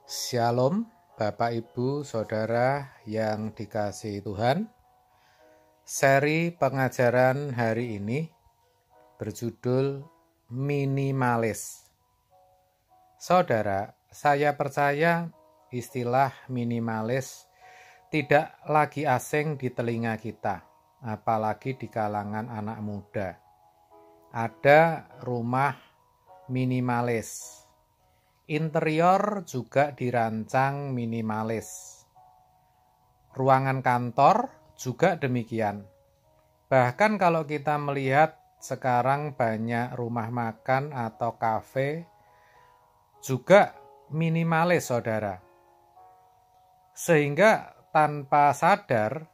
Shalom, Bapak Ibu Saudara yang dikasihi Tuhan. Seri pengajaran hari ini berjudul Minimalis. Saudara, saya percaya istilah minimalis tidak lagi asing di telinga kita, apalagi di kalangan anak muda. Ada rumah minimalis. Interior juga dirancang minimalis. Ruangan kantor juga demikian. Bahkan kalau kita melihat sekarang banyak rumah makan atau kafe juga minimalis, saudara. Sehingga tanpa sadar,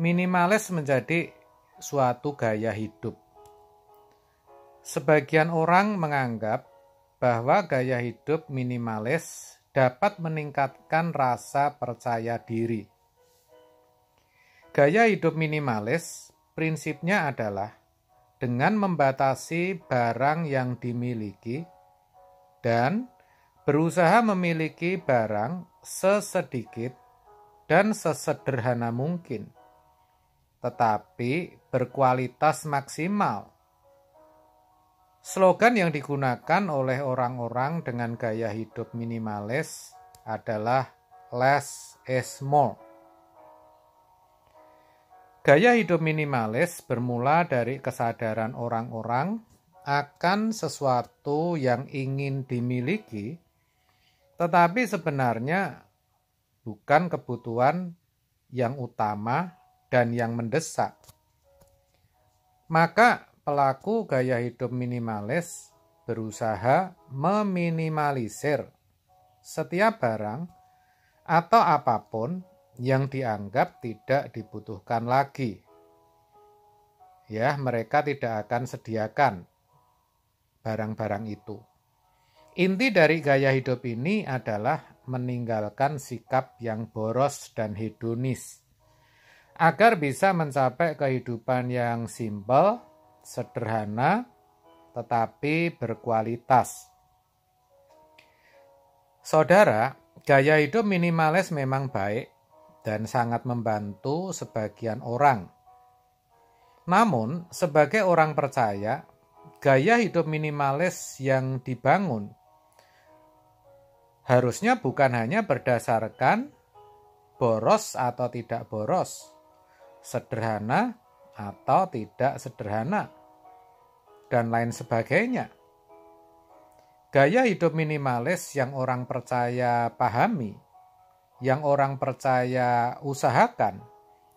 minimalis menjadi suatu gaya hidup. Sebagian orang menganggap bahwa gaya hidup minimalis dapat meningkatkan rasa percaya diri. Gaya hidup minimalis prinsipnya adalah dengan membatasi barang yang dimiliki dan berusaha memiliki barang sesedikit dan sesederhana mungkin, tetapi berkualitas maksimal. Slogan yang digunakan oleh orang-orang dengan gaya hidup minimalis adalah less is more. Gaya hidup minimalis bermula dari kesadaran orang-orang akan sesuatu yang ingin dimiliki, tetapi sebenarnya bukan kebutuhan yang utama dan yang mendesak. Maka pelaku gaya hidup minimalis berusaha meminimalisir setiap barang atau apapun yang dianggap tidak dibutuhkan lagi. Ya, mereka tidak akan sediakan barang-barang itu. Inti dari gaya hidup ini adalah meninggalkan sikap yang boros dan hedonis agar bisa mencapai kehidupan yang simpel, sederhana, tetapi berkualitas. Saudara, gaya hidup minimalis memang baik dan sangat membantu sebagian orang. Namun, sebagai orang percaya, gaya hidup minimalis yang dibangun harusnya bukan hanya berdasarkan boros atau tidak boros, sederhana atau tidak sederhana, dan lain sebagainya. Gaya hidup minimalis yang orang percaya pahami, yang orang percaya usahakan,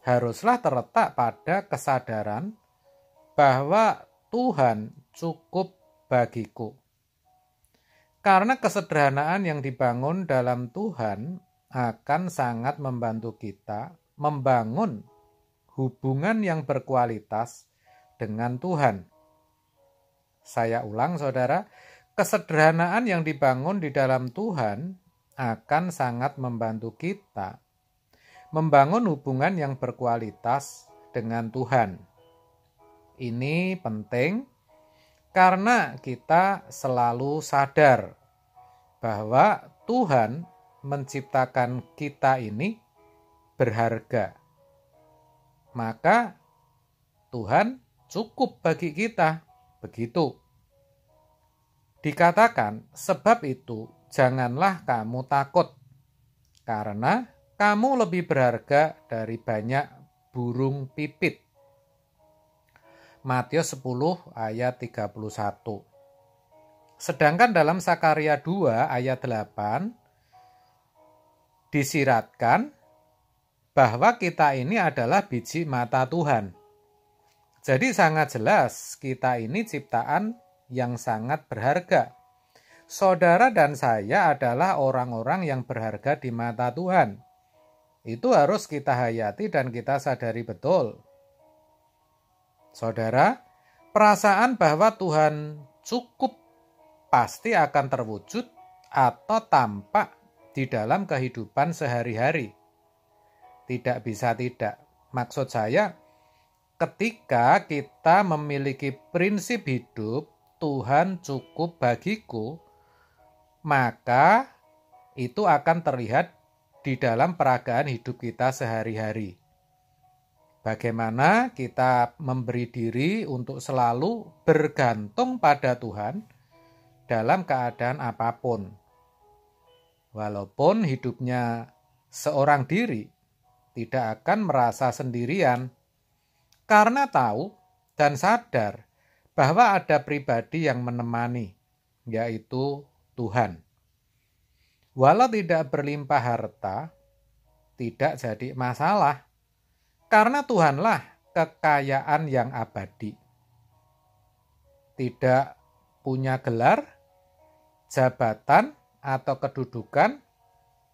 haruslah terletak pada kesadaran bahwa Tuhan cukup bagiku. Karena kesederhanaan yang dibangun dalam Tuhan akan sangat membantu kita membangun hubungan yang berkualitas dengan Tuhan. Saya ulang, saudara, kesederhanaan yang dibangun di dalam Tuhan akan sangat membantu kita membangun hubungan yang berkualitas dengan Tuhan. Ini penting karena kita selalu sadar bahwa Tuhan menciptakan kita ini berharga. Maka Tuhan cukup bagi kita, begitu. Dikatakan, sebab itu janganlah kamu takut, karena kamu lebih berharga dari banyak burung pipit. Matius 10 ayat 31. Sedangkan dalam Sakaria 2 ayat 8 disiratkan bahwa kita ini adalah biji mata Tuhan. Jadi sangat jelas kita ini ciptaan yang sangat berharga. Saudara dan saya adalah orang-orang yang berharga di mata Tuhan. Itu harus kita hayati dan kita sadari betul. Saudara, perasaan bahwa Tuhan cukup pasti akan terwujud atau tampak di dalam kehidupan sehari-hari. Tidak bisa tidak. Maksud saya, ketika kita memiliki prinsip hidup, Tuhan cukup bagiku, maka itu akan terlihat di dalam peragaan hidup kita sehari-hari. Bagaimana kita memberi diri untuk selalu bergantung pada Tuhan dalam keadaan apapun. Walaupun hidupnya seorang diri, tidak akan merasa sendirian karena tahu dan sadar bahwa ada pribadi yang menemani, yaitu Tuhan. Walau tidak berlimpah harta, tidak jadi masalah, karena Tuhanlah kekayaan yang abadi. Tidak punya gelar, jabatan, atau kedudukan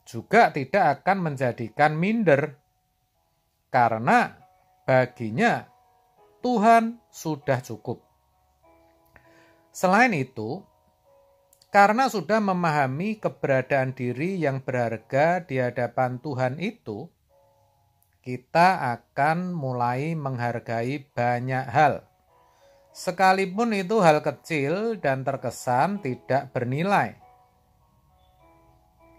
juga tidak akan menjadikan minder, karena baginya Tuhan sudah cukup. Selain itu, karena sudah memahami keberadaan diri yang berharga di hadapan Tuhan itu, kita akan mulai menghargai banyak hal. Sekalipun itu hal kecil dan terkesan tidak bernilai.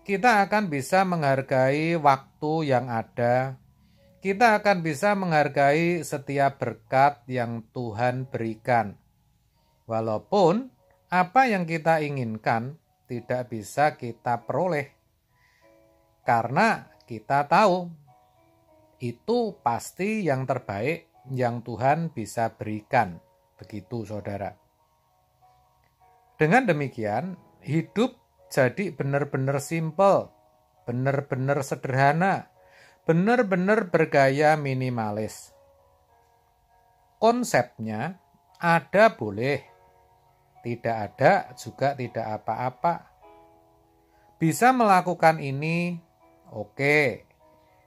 Kita akan bisa menghargai waktu yang ada. Kita akan bisa menghargai setiap berkat yang Tuhan berikan. Walaupun apa yang kita inginkan tidak bisa kita peroleh, karena kita tahu itu pasti yang terbaik yang Tuhan bisa berikan. Begitu, saudara. Dengan demikian, hidup jadi benar-benar simpel, benar-benar sederhana, benar-benar bergaya minimalis. Konsepnya ada boleh, tidak ada juga tidak apa-apa. Bisa melakukan ini, oke.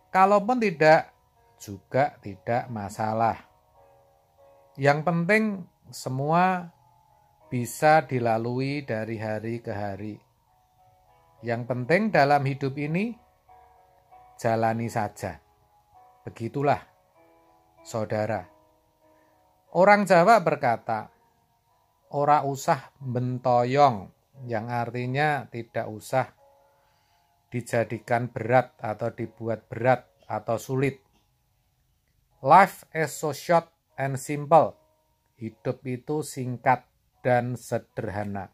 Kalaupun tidak, juga tidak masalah. Yang penting semua bisa dilalui dari hari ke hari. Yang penting dalam hidup ini, jalani saja. Begitulah, saudara. Orang Jawa berkata, ora usah bentoyong, yang artinya tidak usah dijadikan berat atau dibuat berat atau sulit. Life is so short and simple. Hidup itu singkat dan sederhana.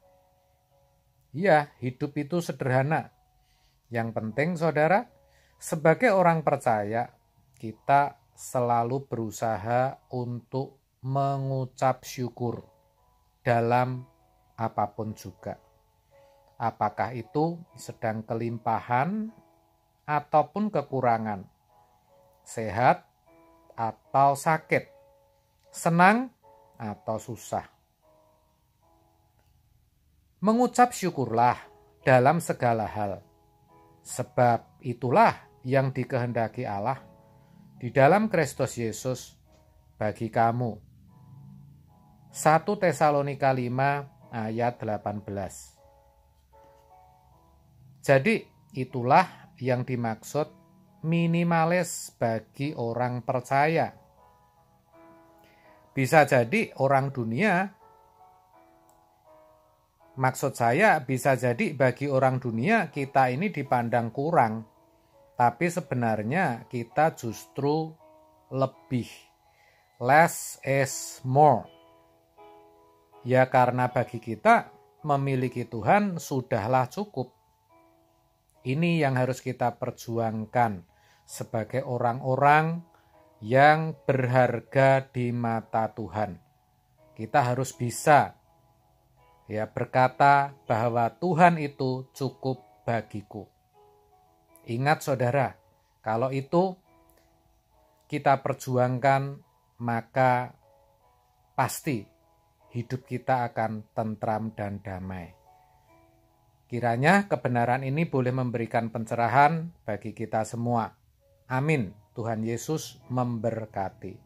Iya, hidup itu sederhana. Yang penting, saudara, sebagai orang percaya, kita selalu berusaha untuk mengucap syukur dalam apapun juga. Apakah itu sedang kelimpahan ataupun kekurangan, sehat atau sakit, senang atau susah. Mengucap syukurlah dalam segala hal, sebab itulah yang dikehendaki Allah di dalam Kristus Yesus bagi kamu. 1 Tesalonika 5 ayat 18. Jadi itulah yang dimaksud minimalis bagi orang percaya. Bisa jadi orang dunia, maksud saya bisa jadi bagi orang dunia kita ini dipandang kurang, tapi sebenarnya kita justru lebih. Less is more. Ya karena bagi kita memiliki Tuhan sudahlah cukup. Ini yang harus kita perjuangkan sebagai orang-orang yang berharga di mata Tuhan. Kita harus bisa berkata bahwa Tuhan itu cukup bagiku. Ingat saudara, kalau itu kita perjuangkan, maka pasti hidup kita akan tentram dan damai. Kiranya kebenaran ini boleh memberikan pencerahan bagi kita semua. Amin. Tuhan Yesus memberkati.